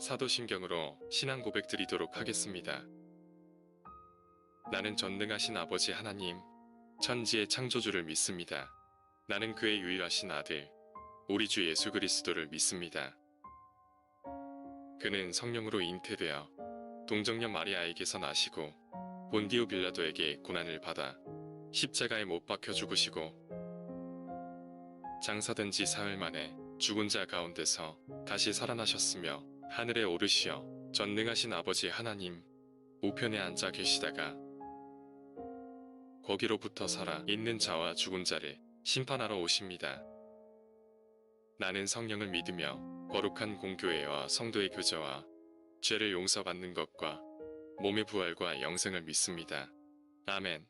사도신경으로 신앙 고백 드리도록 하겠습니다. 나는 전능하신 아버지 하나님, 천지의 창조주를 믿습니다. 나는 그의 유일하신 아들, 우리 주 예수 그리스도를 믿습니다. 그는 성령으로 잉태되어 동정녀 마리아에게서 나시고 본디오 빌라도에게 고난을 받아 십자가에 못 박혀 죽으시고 장사된 지 사흘 만에 죽은 자 가운데서 다시 살아나셨으며 하늘에 오르시어 전능하신 아버지 하나님 우편에 앉아 계시다가 거기로부터 살아 있는 자와 죽은 자를 심판하러 오십니다. 나는 성령을 믿으며 거룩한 공교회와 성도의 교제와 죄를 용서받는 것과 몸의 부활과 영생을 믿습니다. 아멘.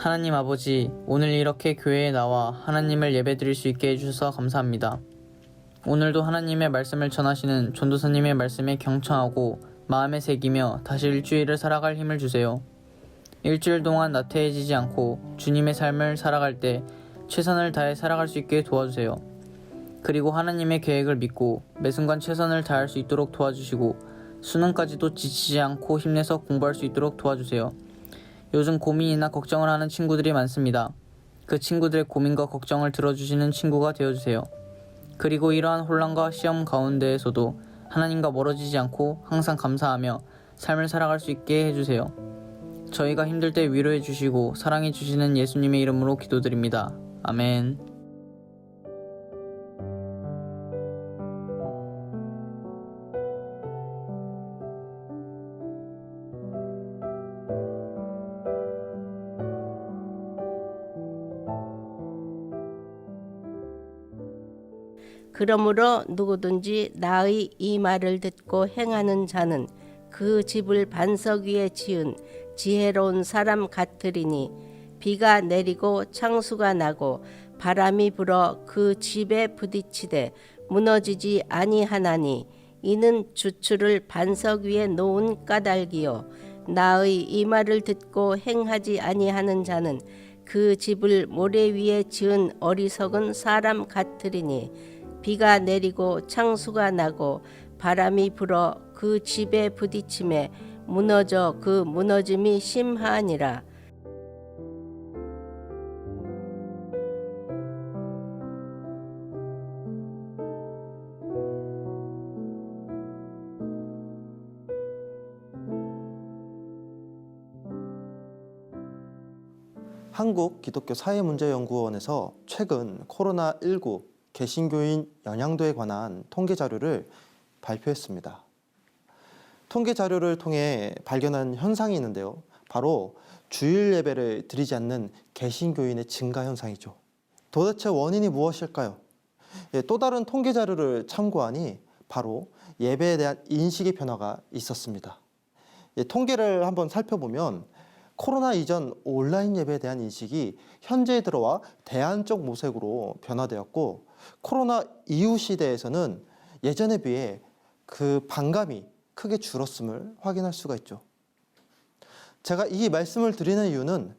하나님 아버지, 오늘 이렇게 교회에 나와 하나님을 예배드릴 수 있게 해주셔서 감사합니다. 오늘도 하나님의 말씀을 전하시는 전도사님의 말씀에 경청하고 마음에 새기며 다시 일주일을 살아갈 힘을 주세요. 일주일 동안 나태해지지 않고 주님의 삶을 살아갈 때 최선을 다해 살아갈 수 있게 도와주세요. 그리고 하나님의 계획을 믿고 매 순간 최선을 다할 수 있도록 도와주시고 수능까지도 지치지 않고 힘내서 공부할 수 있도록 도와주세요. 요즘 고민이나 걱정을 하는 친구들이 많습니다. 그 친구들의 고민과 걱정을 들어주시는 친구가 되어주세요. 그리고 이러한 혼란과 시험 가운데에서도 하나님과 멀어지지 않고 항상 감사하며 삶을 살아갈 수 있게 해주세요. 저희가 힘들 때 위로해 주시고 사랑해 주시는 예수님의 이름으로 기도드립니다. 아멘. 그러므로 누구든지 나의 이 말을 듣고 행하는 자는 그 집을 반석 위에 지은 지혜로운 사람 같으리니 비가 내리고 창수가 나고 바람이 불어 그 집에 부딪히되 무너지지 아니하나니 이는 주추를 반석 위에 놓은 까닭이요 나의 이 말을 듣고 행하지 아니하는 자는 그 집을 모래 위에 지은 어리석은 사람 같으리니 비가 내리고 창수가 나고 바람이 불어 그 집에 부딪힘에 무너져 그 무너짐이 심하니라. 한국기독교사회문제연구원에서 최근 코로나19 개신교인 영향도에 관한 통계 자료를 발표했습니다. 통계 자료를 통해 발견한 현상이 있는데요. 바로 주일 예배를 드리지 않는 개신교인의 증가 현상이죠. 도대체 원인이 무엇일까요? 또 다른 통계 자료를 참고하니 바로 예배에 대한 인식의 변화가 있었습니다. 통계를 한번 살펴보면 코로나 이전 온라인 예배에 대한 인식이 현재에 들어와 대안적 모색으로 변화되었고, 코로나 이후 시대에서는 예전에 비해 그 반감이 크게 줄었음을 확인할 수가 있죠. 제가 이 말씀을 드리는 이유는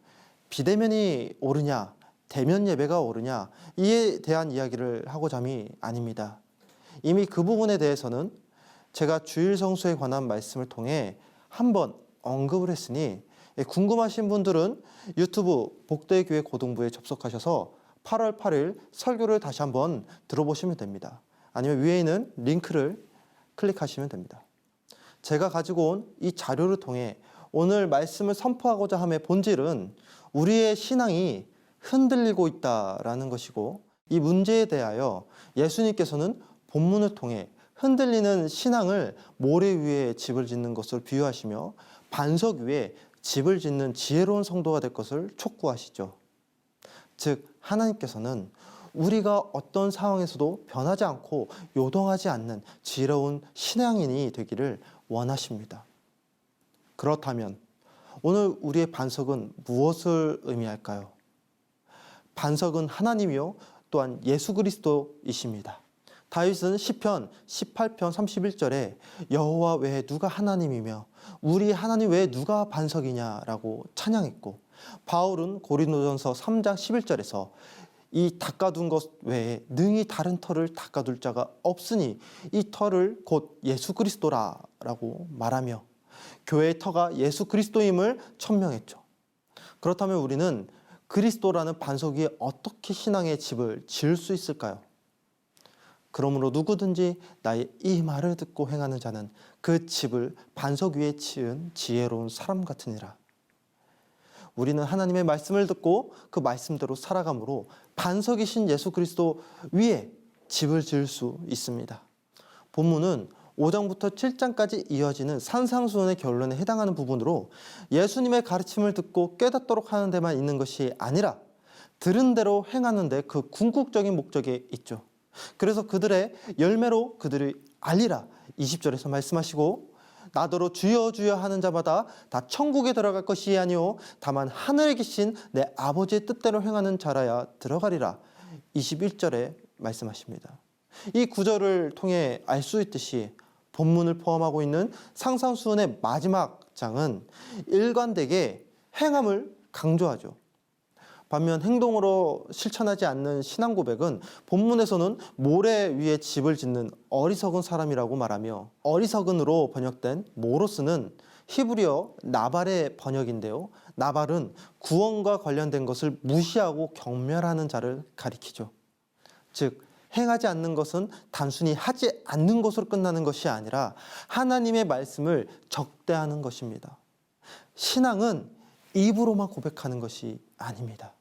비대면이 옳으냐, 대면 예배가 옳으냐, 이에 대한 이야기를 하고자 함이 아닙니다. 이미 그 부분에 대해서는 제가 주일 성수에 관한 말씀을 통해 한번 언급을 했으니 궁금하신 분들은 유튜브 복대교회 고등부에 접속하셔서 8월 8일 설교를 다시 한번 들어보시면 됩니다. 아니면 위에 있는 링크를 클릭하시면 됩니다. 제가 가지고 온 이 자료를 통해 오늘 말씀을 선포하고자 함의 본질은 우리의 신앙이 흔들리고 있다라는 것이고, 이 문제에 대하여 예수님께서는 본문을 통해 흔들리는 신앙을 모래 위에 집을 짓는 것을 비유하시며 반석 위에 집을 짓는 지혜로운 성도가 될 것을 촉구하시죠. 즉 하나님께서는 우리가 어떤 상황에서도 변하지 않고 요동하지 않는 지혜로운 신앙인이 되기를 원하십니다. 그렇다면 오늘 우리의 반석은 무엇을 의미할까요? 반석은 하나님이요 또한 예수 그리스도이십니다. 다윗은 시편 18편 31절에 여호와 외에 누가 하나님이며 우리 하나님 외에 누가 반석이냐라고 찬양했고, 바울은 고린도전서 3장 11절에서 이 닦아둔 것 외에 능히 다른 터를 닦아둘 자가 없으니 이 터를 곧 예수 그리스도라라고 말하며 교회의 터가 예수 그리스도임을 천명했죠. 그렇다면 우리는 그리스도라는 반석 위에 어떻게 신앙의 집을 지을 수 있을까요? 그러므로 누구든지 나의 이 말을 듣고 행하는 자는 그 집을 반석 위에 지은 지혜로운 사람 같으니라. 우리는 하나님의 말씀을 듣고 그 말씀대로 살아감으로 반석이신 예수 그리스도 위에 집을 지을 수 있습니다. 본문은 5장부터 7장까지 이어지는 산상수훈의 결론에 해당하는 부분으로 예수님의 가르침을 듣고 깨닫도록 하는 데만 있는 것이 아니라 들은 대로 행하는 데 그 궁극적인 목적이 있죠. 그래서 그들의 열매로 그들이 알리라 20절에서 말씀하시고, 나더러 주여 주여 하는 자마다 다 천국에 들어갈 것이 아니오 다만 하늘에 계신 내 아버지의 뜻대로 행하는 자라야 들어가리라 21절에 말씀하십니다. 이 구절을 통해 알 수 있듯이 본문을 포함하고 있는 상상수훈의 마지막 장은 일관되게 행함을 강조하죠. 반면 행동으로 실천하지 않는 신앙 고백은 본문에서는 모래 위에 집을 짓는 어리석은 사람이라고 말하며, 어리석은으로 번역된 모로스는 히브리어 나발의 번역인데요. 나발은 구원과 관련된 것을 무시하고 경멸하는 자를 가리키죠. 즉 행하지 않는 것은 단순히 하지 않는 것으로 끝나는 것이 아니라 하나님의 말씀을 적대하는 것입니다. 신앙은 입으로만 고백하는 것이 아닙니다.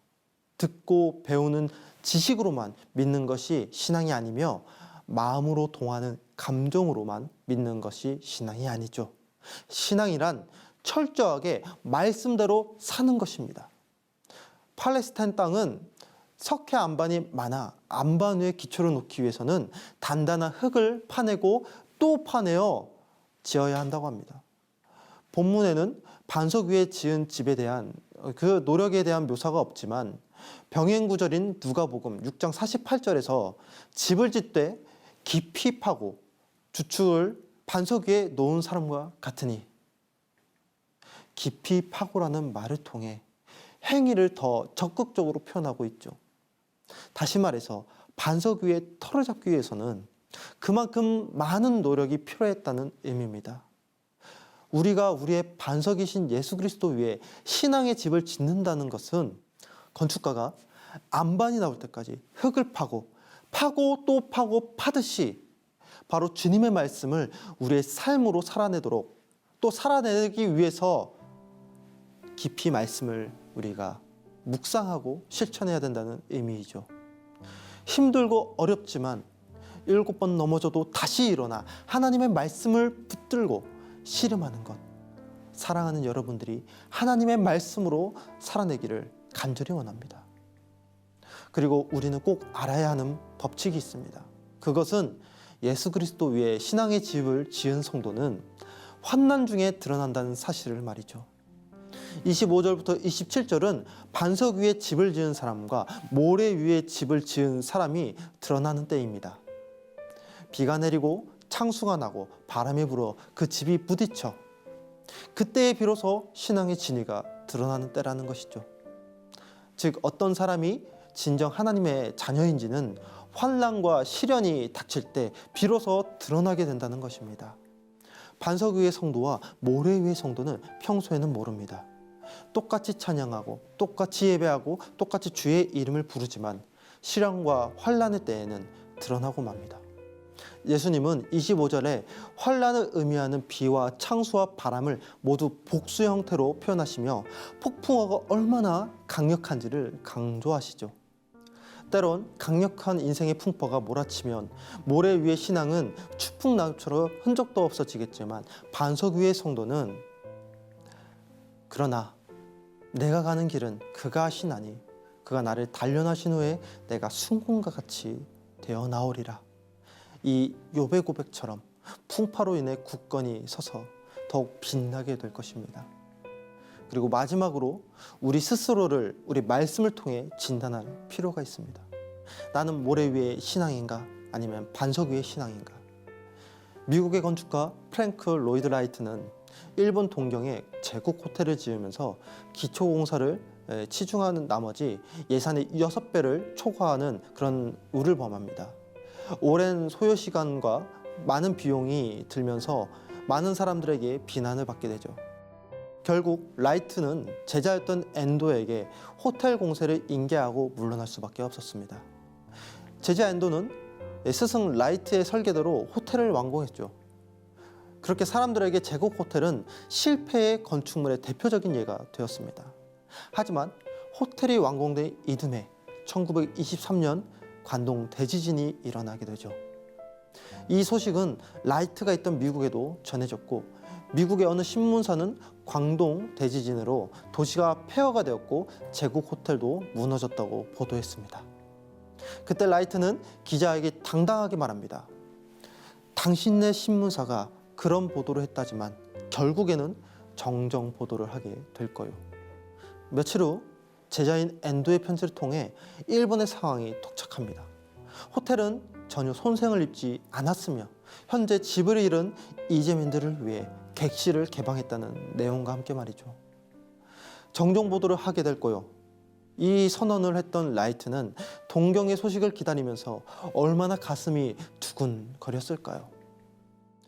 듣고 배우는 지식으로만 믿는 것이 신앙이 아니며 마음으로 동하는 감정으로만 믿는 것이 신앙이 아니죠. 신앙이란 철저하게 말씀대로 사는 것입니다. 팔레스타인 땅은 석회 안반이 많아 안반 위에 기초를 놓기 위해서는 단단한 흙을 파내고 또 파내어 지어야 한다고 합니다. 본문에는 반석 위에 지은 집에 대한 그 노력에 대한 묘사가 없지만 병행 구절인 누가복음 6장 48절에서 집을 짓되 깊이 파고 주축을 반석 위에 놓은 사람과 같으니, 깊이 파고라는 말을 통해 행위를 더 적극적으로 표현하고 있죠. 다시 말해서 반석 위에 터를 잡기 위해서는 그만큼 많은 노력이 필요했다는 의미입니다. 우리가 우리의 반석이신 예수 그리스도 위에 신앙의 집을 짓는다는 것은 건축가가 안반이 나올 때까지 흙을 파고 또 파고 파듯이 바로 주님의 말씀을 우리의 삶으로 살아내도록, 또 살아내기 위해서 깊이 말씀을 우리가 묵상하고 실천해야 된다는 의미이죠. 힘들고 어렵지만 7번 넘어져도 다시 일어나 하나님의 말씀을 붙들고 씨름하는 것, 사랑하는 여러분들이 하나님의 말씀으로 살아내기를 간절히 원합니다. 그리고 우리는 꼭 알아야 하는 법칙이 있습니다. 그것은 예수 그리스도 위에 신앙의 집을 지은 성도는 환난 중에 드러난다는 사실을 말이죠. 25절부터 27절은 반석 위에 집을 지은 사람과 모래 위에 집을 지은 사람이 드러나는 때입니다. 비가 내리고 창수가 나고 바람이 불어 그 집이 부딪혀 그때에 비로소 신앙의 진위가 드러나는 때라는 것이죠. 즉 어떤 사람이 진정 하나님의 자녀인지는 환난과 시련이 닥칠 때 비로소 드러나게 된다는 것입니다. 반석 위의 성도와 모래 위의 성도는 평소에는 모릅니다. 똑같이 찬양하고 똑같이 예배하고 똑같이 주의 이름을 부르지만 시련과 환난의 때에는 드러나고 맙니다. 예수님은 25절에 환난을 의미하는 비와 창수와 바람을 모두 복수 형태로 표현하시며 폭풍우가 얼마나 강력한지를 강조하시죠. 때론 강력한 인생의 풍파가 몰아치면 모래 위의 신앙은 추풍나무처럼 흔적도 없어지겠지만 반석 위의 성도는 그러나 내가 가는 길은 그가 하시나니 그가 나를 단련하신 후에 내가 순금과 같이 되어 나오리라. 이 욥의 고백처럼 풍파로 인해 굳건히 서서 더욱 빛나게 될 것입니다. 그리고 마지막으로 우리 스스로를 우리 말씀을 통해 진단할 필요가 있습니다. 나는 모래 위의 신앙인가 아니면 반석 위의 신앙인가? 미국의 건축가 프랭크 로이드 라이트는 일본 동경에 제국 호텔을 지으면서 기초공사를 치중하는 나머지 예산의 6배를 초과하는 그런 우를 범합니다. 오랜 소요 시간과 많은 비용이 들면서 많은 사람들에게 비난을 받게 되죠. 결국 라이트는 제자였던 앤도에게 호텔 공세를 인계하고 물러날 수밖에 없었습니다. 제자 앤도는 스승 라이트의 설계대로 호텔을 완공했죠. 그렇게 사람들에게 제국 호텔은 실패의 건축물의 대표적인 예가 되었습니다. 하지만 호텔이 완공된 이듬해 1923년 관동 대지진이 일어나게 되죠. 이 소식은 라이트가 있던 미국에도 전해졌고 미국의 어느 신문사는 광동 대지진으로 도시가 폐허가 되었고 제국 호텔도 무너졌다고 보도했습니다. 그때 라이트는 기자에게 당당하게 말합니다. 당신네 신문사가 그런 보도를 했다지만 결국에는 정정 보도를 하게 될 거요. 며칠 후 제자인 앤도의 편지를 통해 일본의 상황이 도착합니다. 호텔은 전혀 손상을 입지 않았으며 현재 집을 잃은 이재민들을 위해 객실을 개방했다는 내용과 함께 말이죠. 정정 보도를 하게 될 거요. 이 선언을 했던 라이트는 동경의 소식을 기다리면서 얼마나 가슴이 두근거렸을까요?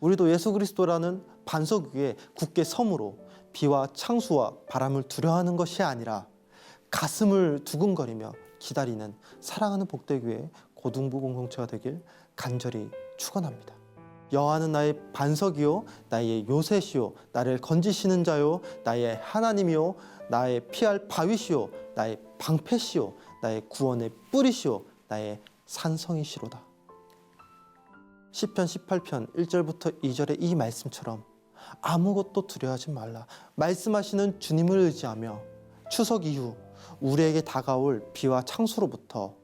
우리도 예수 그리스도라는 반석 위에 굳게 섬으로 비와 창수와 바람을 두려워하는 것이 아니라 가슴을 두근거리며 기다리는 사랑하는 복되교회 고등부 공동체가 되길 간절히 축원합니다. 여호와는 나의 반석이요 나의 요새시요 나를 건지시는 자요 나의 하나님이요 나의 피할 바위시요 나의 방패시요 나의 구원의 뿌리시요 나의 산성이시로다. 시편 18편 1절부터 2절의 이 말씀처럼 아무것도 두려워하지 말라. 말씀하시는 주님을 의지하며 추석 이후 우리에게 다가올 비와 창수로부터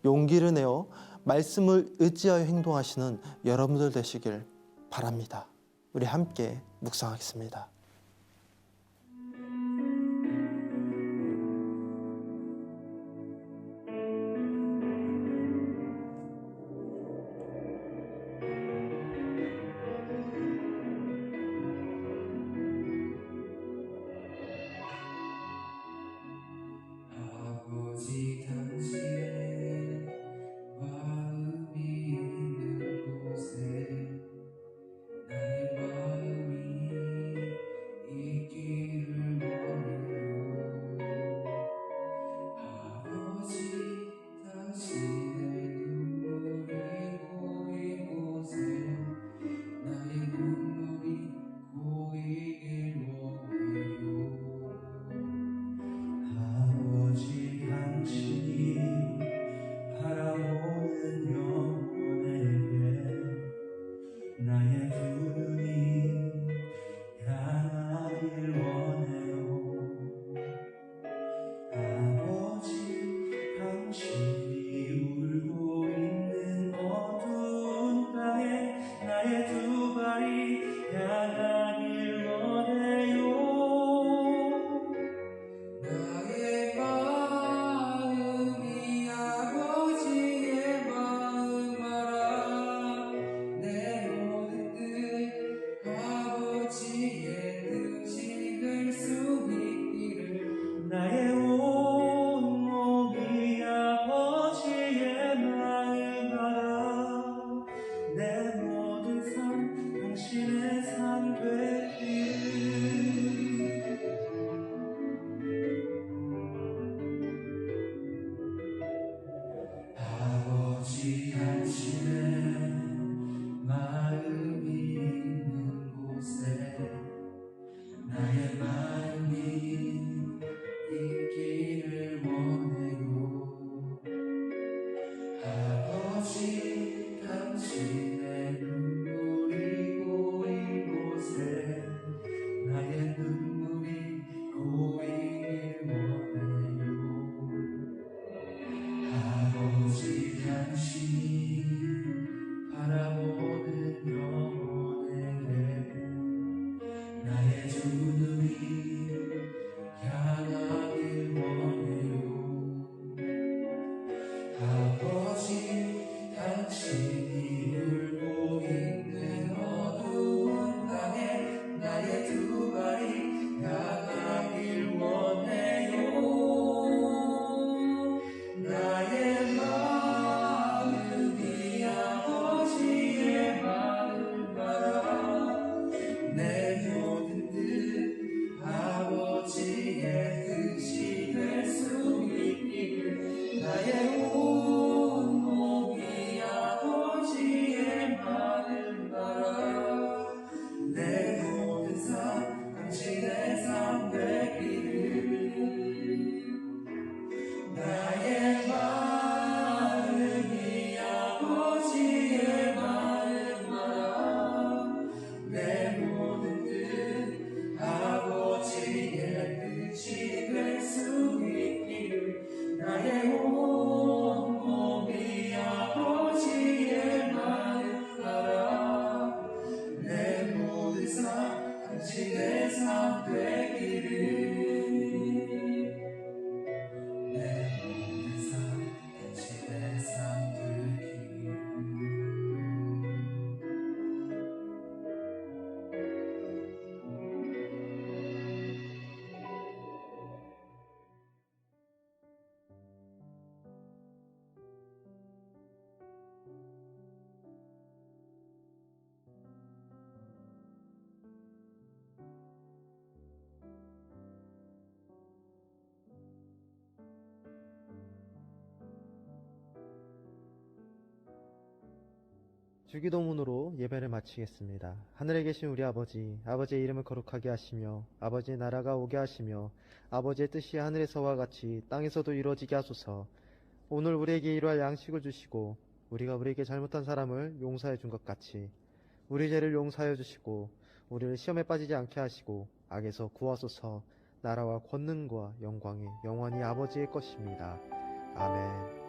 용기를 내어 말씀을 의지하여 행동하시는 여러분들 되시길 바랍니다. 우리 함께 묵상하겠습니다. 아버지 당신의 마음이 있는 곳에 나의 마음이 있기를 원해요. 아버지 당신의 눈물이 고인 곳에 나의 눈물이 고이길 원해요. 아버지 당신이 바라보는 영혼에게 나의 두 눈이 향하길 원해요. 아버지 당신이 울고 있는 어두운 땅에 나의 두 발이 향하길 원해요. 나의 마음이 아버지의 마음 알아. 내 모든 뜻 아버지의 뜻이 될 수 있기를. 나의 온 몸이 아버지의 마음 알아. 내 모든 삶 당신의 삶 되기를. 아버지 당신의 마음이 있는 곳에 나의 마음이 있기를 원해요. 아버지 당신의 눈물이 고인 곳에 나의 눈물이 고이길 원해요. 아버지 당신이 바라보는 영혼에게 나의 두 눈이 향하길 원해요. 아버지 당신이 울고 있는 어두운 땅에 나의 두 발이 향하길 원해요. 나의 마음이 아버지의 마음 알아. 내 모든 뜻 아버지의 뜻이 될 수 있기를. 나의 온 몸이 아버지의 마음 알아. 내 모든 삶 당신의 삶 되기를. 나의 마음이 아버지의 마음 알아. 내 모든 뜻 아버지의 뜻이 될 수 있기를. 나의 온 몸이 아버지의 마음 알아. 내 모든 삶 당신의 삶 되기를. 내 모든 삶 당신의 삶 되기를. 주기도문으로 예배를 마치겠습니다. 하늘에 계신 우리 아버지, 아버지의 이름을 거룩하게 하시며 아버지의 나라가 오게 하시며 아버지의 뜻이 하늘에서와 같이 땅에서도 이루어지게 하소서. 오늘 우리에게 일용할 양식을 주시고 우리가 우리에게 잘못한 사람을 용서해 준 것 같이 우리 죄를 용서하여 주시고 우리를 시험에 빠지지 않게 하시고 악에서 구하소서. 나라와 권능과 영광이 영원히 아버지의 것입니다. 아멘.